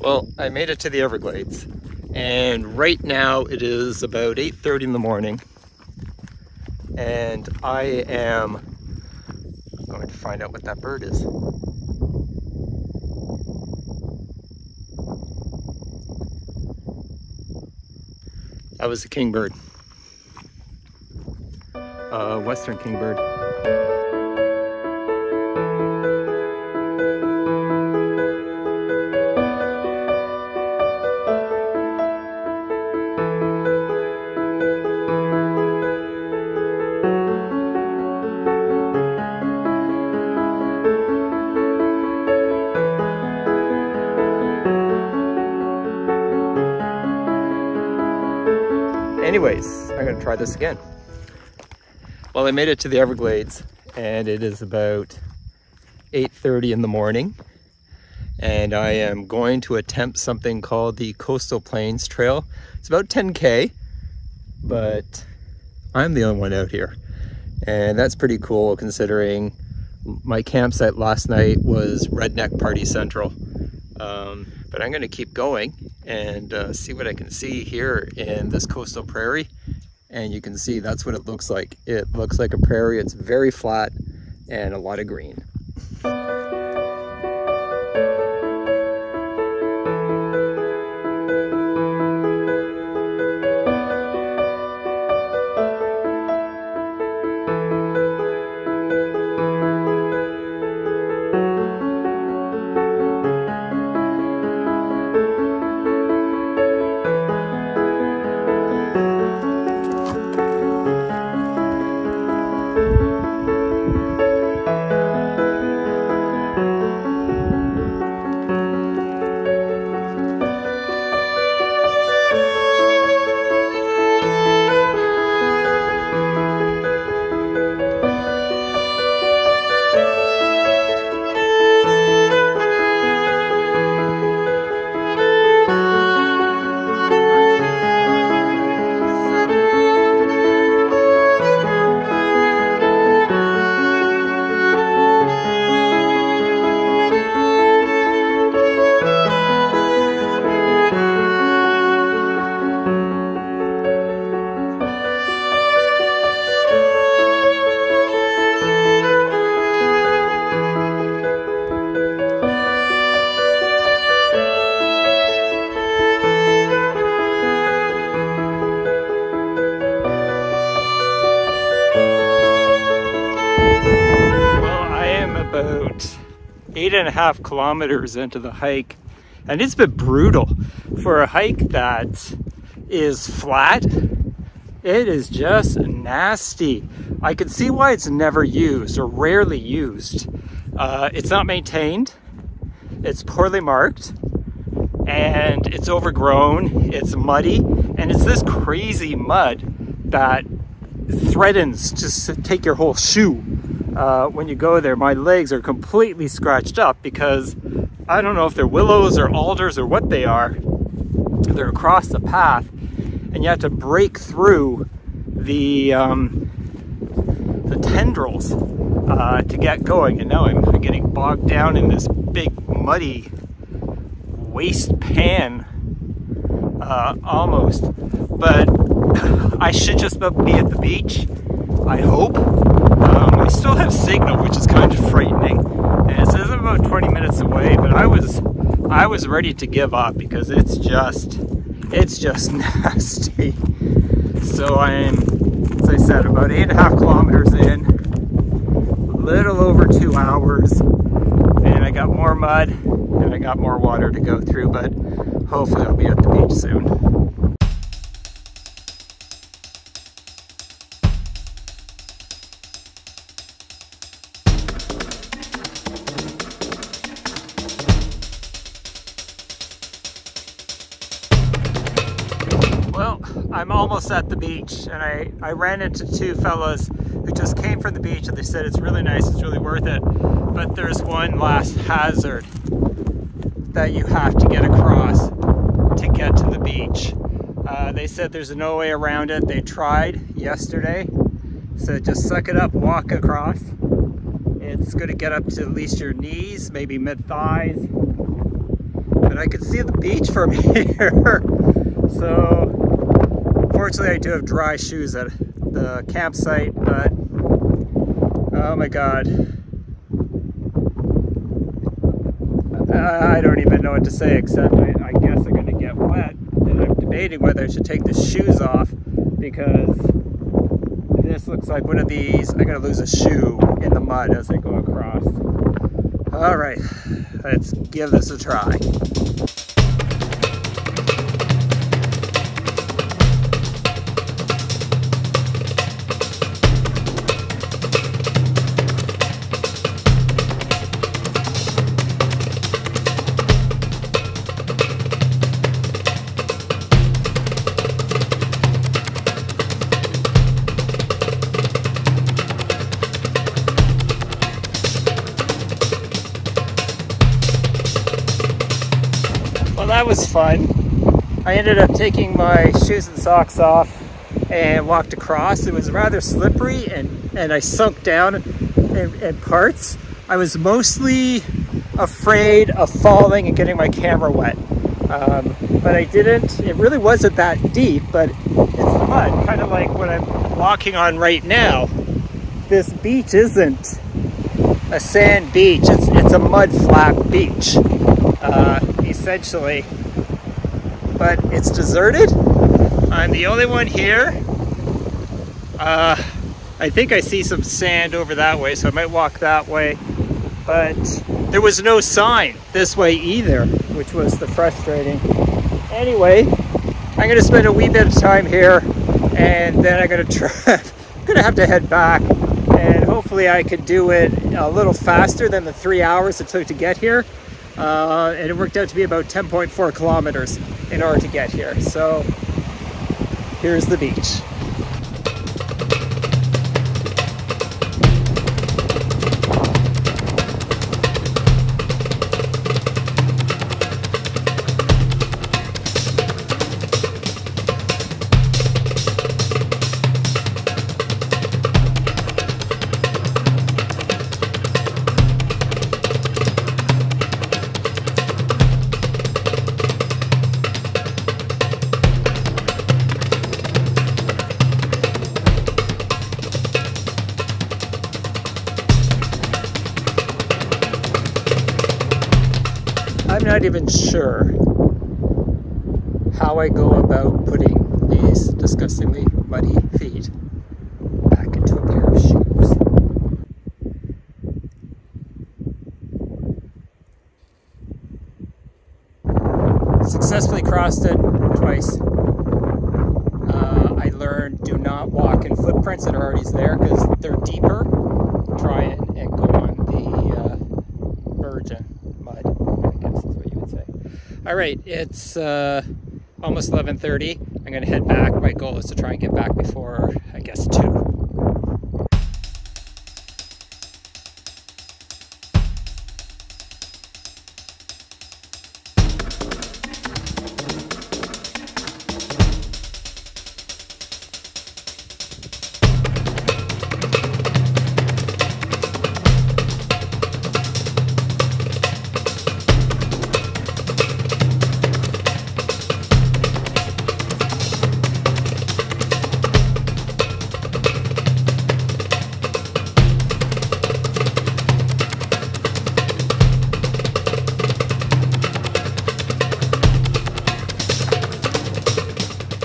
Well, I made it to the Everglades, and right now it is about 8:30 in the morning, and I am going to find out what that bird is. That was a kingbird, western kingbird. Anyways, I'm gonna try this again. Well, I made it to the Everglades, and it is about 8:30 in the morning, and I am going to attempt something called the Coastal Plains Trail. It's about 10K, but I'm the only one out here, and that's pretty cool considering my campsite last night was Redneck Party Central. But I'm going to keep going and see what I can see here in this coastal prairie. And you can see that's what it looks like. It looks like a prairie. It's very flat and a lot of green. About 8.5 kilometers into the hike, and it's been brutal for a hike that is flat. It is just nasty. I can see why it's never used or rarely used. It's not maintained, it's poorly marked, and it's overgrown, it's muddy, and it's this crazy mud that threatens to take your whole shoe. When you go there, my legs are completely scratched up because I don't know if they're willows or alders or what they are. They're across the path, and you have to break through the tendrils to get going. And now I'm getting bogged down in this big muddy waste pan almost. But I should just be at the beach, I hope. I still have signal, which is kind of frightening, and it says I'm about 20 minutes away, but I was ready to give up because it's just nasty. So I'm, as I said, about 8.5 kilometers in, a little over 2 hours, and I got more mud and I got more water to go through, but hopefully I'll be at the beach soon. Well, I'm almost at the beach, and I ran into two fellas who just came from the beach, and they said it's really nice, it's really worth it, but there's one last hazard that you have to get across to get to the beach. They said there's no way around it. They tried yesterday, so just suck it up, walk across. It's going to get up to at least your knees, maybe mid-thighs. and I could see the beach from here. So fortunately I do have dry shoes at the campsite, but oh my god, I don't even know what to say, except I guess I'm gonna get wet, and I'm debating whether I should take the shoes off, because this looks like one of these. I'm gonna lose a shoe in the mud as I go across. All right, let's give this a try. Well, that was fun. I ended up taking my shoes and socks off and walked across. It was rather slippery, and I sunk down in parts. I was mostly afraid of falling and getting my camera wet. But I didn't. It really wasn't that deep, but it's the mud. Kind of like what I'm walking on right now. This beach isn't a sand beach. It's a mud flat beach. Essentially, but it's deserted. I'm the only one here. I think I see some sand over that way, so I might walk that way, but there was no sign this way either, which was the frustrating. Anyway, I'm gonna spend a wee bit of time here, and then I'm gonna have to head back, and hopefully I could do it a little faster than the 3 hours it took to get here. And it worked out to be about 10.4 kilometers in order to get here. So here's the beach. I'm not even sure how I go about putting these disgustingly muddy feet back into a pair of shoes. Successfully crossed it twice. I learned do not walk in footprints that are already there because they're deeper. Try it and go on the virgin mud, I guess is what you would say. All right, it's almost 11:30. I'm gonna head back. My goal is to try and get back before, I guess, 2.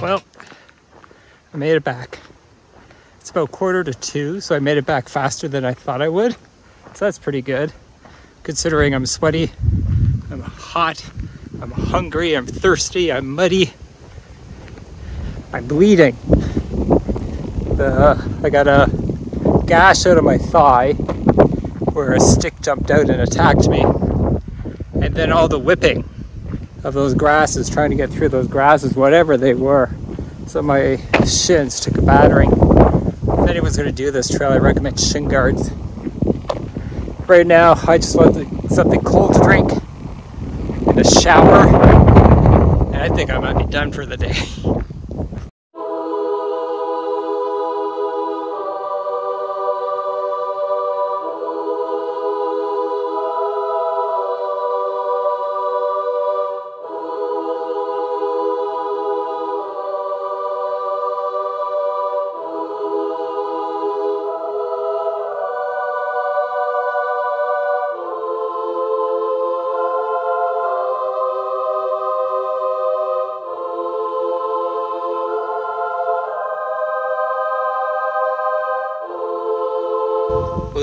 Well, I made it back. It's about 1:45, so I made it back faster than I thought I would. So that's pretty good, considering I'm sweaty, I'm hot, I'm hungry, I'm thirsty, I'm muddy, I'm bleeding. I got a gash out of my thigh where a stick jumped out and attacked me. And then all the whipping of those grasses, trying to get through those grasses, whatever they were. So my shins took a battering. If anyone's going to do this trail, I recommend shin guards. Right now, I just want something cold to drink and a shower, and I think I might be done for the day.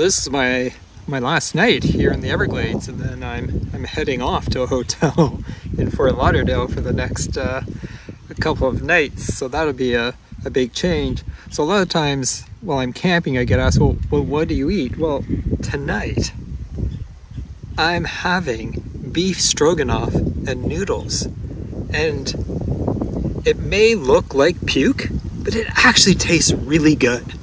this is my last night here in the Everglades, and then I'm heading off to a hotel in Fort Lauderdale for the next a couple of nights. So that'll be a big change. So a lot of times while I'm camping, I get asked, well, what do you eat? Well, tonight I'm having beef stroganoff and noodles, and it may look like puke, but it actually tastes really good.